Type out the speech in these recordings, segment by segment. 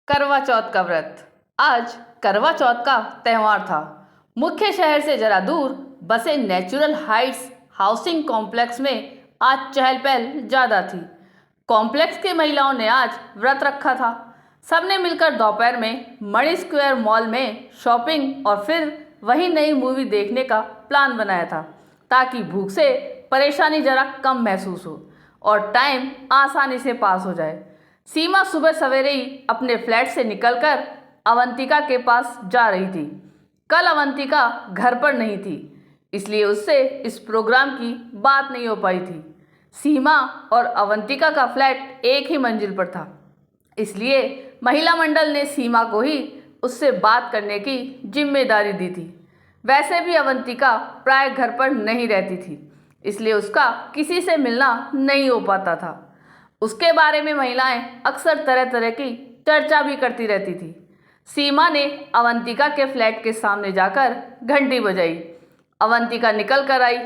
करवा चौथ का व्रत। आज करवा चौथ का त्यौहार था। मुख्य शहर से जरा दूर बसे नेचुरल हाइट्स हाउसिंग कॉम्प्लेक्स में आज चहल पहल ज़्यादा थी। कॉम्प्लेक्स की महिलाओं ने आज व्रत रखा था। सबने मिलकर दोपहर में मणि स्क्वायर मॉल में शॉपिंग और फिर वही नई मूवी देखने का प्लान बनाया था, ताकि भूख से परेशानी जरा कम महसूस हो और टाइम आसानी से पास हो जाए। सीमा सुबह सवेरे ही अपने फ्लैट से निकलकर अवंतिका के पास जा रही थी। कल अवंतिका घर पर नहीं थी, इसलिए उससे इस प्रोग्राम की बात नहीं हो पाई थी। सीमा और अवंतिका का फ्लैट एक ही मंजिल पर था, इसलिए महिला मंडल ने सीमा को ही उससे बात करने की जिम्मेदारी दी थी। वैसे भी अवंतिका प्राय घर पर नहीं रहती थी, इसलिए उसका किसी से मिलना नहीं हो पाता था। उसके बारे में महिलाएं अक्सर तरह तरह की चर्चा भी करती रहती थी। सीमा ने अवंतिका के फ्लैट के सामने जाकर घंटी बजाई। अवंतिका निकल कर आई।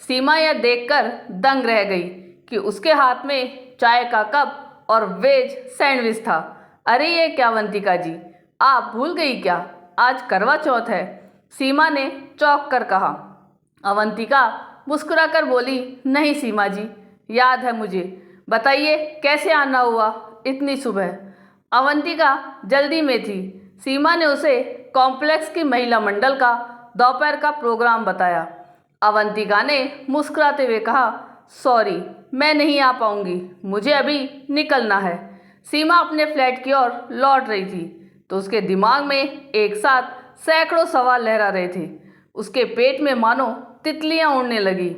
सीमा यह देखकर दंग रह गई कि उसके हाथ में चाय का कप और वेज सैंडविच था। अरे ये क्या अवंतिका जी, आप भूल गई क्या? आज करवा चौथ है, सीमा ने चौंक कर कहा। अवंतिका मुस्कुराकर बोली, नहीं सीमा जी, याद है मुझे, बताइए कैसे आना हुआ इतनी सुबह? अवंतिका जल्दी में थी। सीमा ने उसे कॉम्प्लेक्स की महिला मंडल का दोपहर का प्रोग्राम बताया। अवंतिका ने मुस्कुराते हुए कहा, सॉरी, मैं नहीं आ पाऊंगी, मुझे अभी निकलना है। सीमा अपने फ्लैट की ओर लौट रही थी तो उसके दिमाग में एक साथ सैकड़ों सवाल लहरा रहे थे। उसके पेट में मानो तितलियां उड़ने लगी।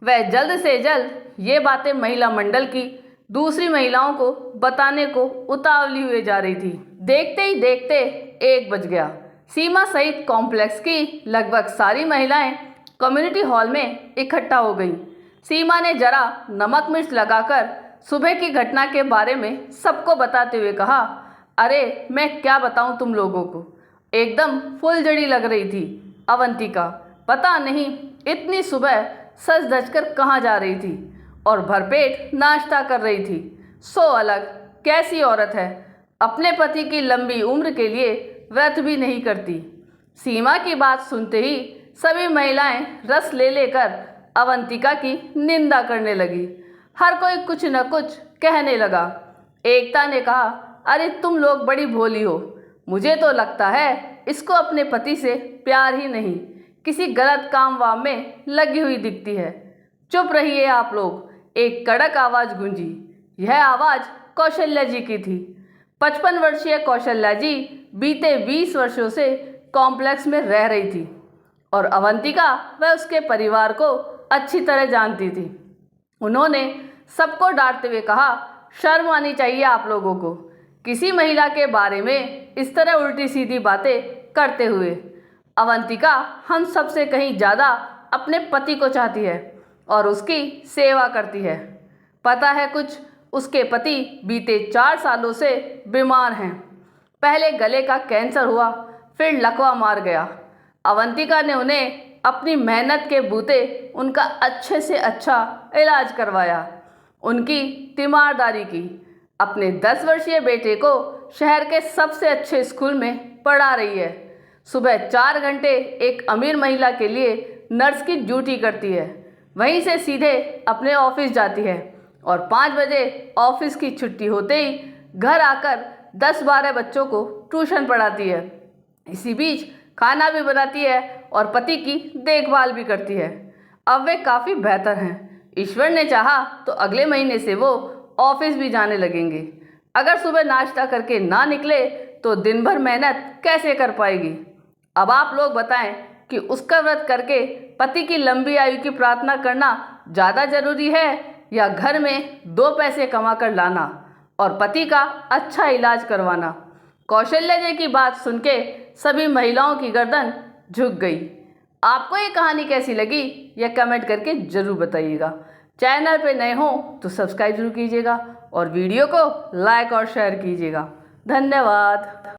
वह जल्द से जल्द ये बातें महिला मंडल की दूसरी महिलाओं को बताने को उतावली हुए जा रही थी। देखते ही देखते 1 बज गया। सीमा सहित कॉम्प्लेक्स की लगभग सारी महिलाएं कम्युनिटी हॉल में इकट्ठा हो गईं। सीमा ने जरा नमक मिर्च लगाकर सुबह की घटना के बारे में सबको बताते हुए कहा, अरे मैं क्या बताऊं तुम लोगों को, एकदम फुलझड़ी लग रही थी अवंतिका। पता नहीं इतनी सुबह सज धज कर कहाँ जा रही थी और भरपेट नाश्ता कर रही थी। सो अलग कैसी औरत है, अपने पति की लंबी उम्र के लिए व्रत भी नहीं करती। सीमा की बात सुनते ही सभी महिलाएं रस ले लेकर अवंतिका की निंदा करने लगी। हर कोई कुछ न कुछ कहने लगा। एकता ने कहा, अरे तुम लोग बड़ी भोली हो, मुझे तो लगता है इसको अपने पति से प्यार ही नहीं, किसी गलत काम वाम में लगी हुई दिखती है। चुप रहिए आप लोग, एक कड़क आवाज़ गूंजी। यह आवाज़ कौशल्या जी की थी। 55 वर्षीय कौशल्या जी बीते 20 वर्षों से कॉम्प्लेक्स में रह रही थी और अवंतिका व उसके परिवार को अच्छी तरह जानती थी। उन्होंने सबको डांटते हुए कहा, शर्म आनी चाहिए आप लोगों को, किसी महिला के बारे में इस तरह उल्टी सीधी बातें करते हुए। अवंतिका हम सबसे कहीं ज़्यादा अपने पति को चाहती है और उसकी सेवा करती है। पता है कुछ, उसके पति बीते 4 सालों से बीमार हैं। पहले गले का कैंसर हुआ, फिर लकवा मार गया। अवंतिका ने उन्हें अपनी मेहनत के बूते उनका अच्छे से अच्छा इलाज करवाया, उनकी तीमारदारी की। अपने 10 वर्षीय बेटे को शहर के सबसे अच्छे स्कूल में पढ़ा रही है। सुबह 4 घंटे एक अमीर महिला के लिए नर्स की ड्यूटी करती है, वहीं से सीधे अपने ऑफिस जाती है और 5 बजे ऑफिस की छुट्टी होते ही घर आकर 10-12 बच्चों को ट्यूशन पढ़ाती है। इसी बीच खाना भी बनाती है और पति की देखभाल भी करती है। अब वे काफ़ी बेहतर हैं। ईश्वर ने चाहा तो अगले महीने से वो ऑफिस भी जाने लगेंगे। अगर सुबह नाश्ता करके ना निकले तो दिन भर मेहनत कैसे कर पाएगी? अब आप लोग बताएं कि उसका व्रत करके पति की लंबी आयु की प्रार्थना करना ज़्यादा जरूरी है या घर में 2 पैसे कमा कर लाना और पति का अच्छा इलाज करवाना? कौशल्या जी की बात सुन के सभी महिलाओं की गर्दन झुक गई। आपको ये कहानी कैसी लगी यह कमेंट करके ज़रूर बताइएगा। चैनल पे नए हो तो सब्सक्राइब जरूर कीजिएगा और वीडियो को लाइक और शेयर कीजिएगा। धन्यवाद।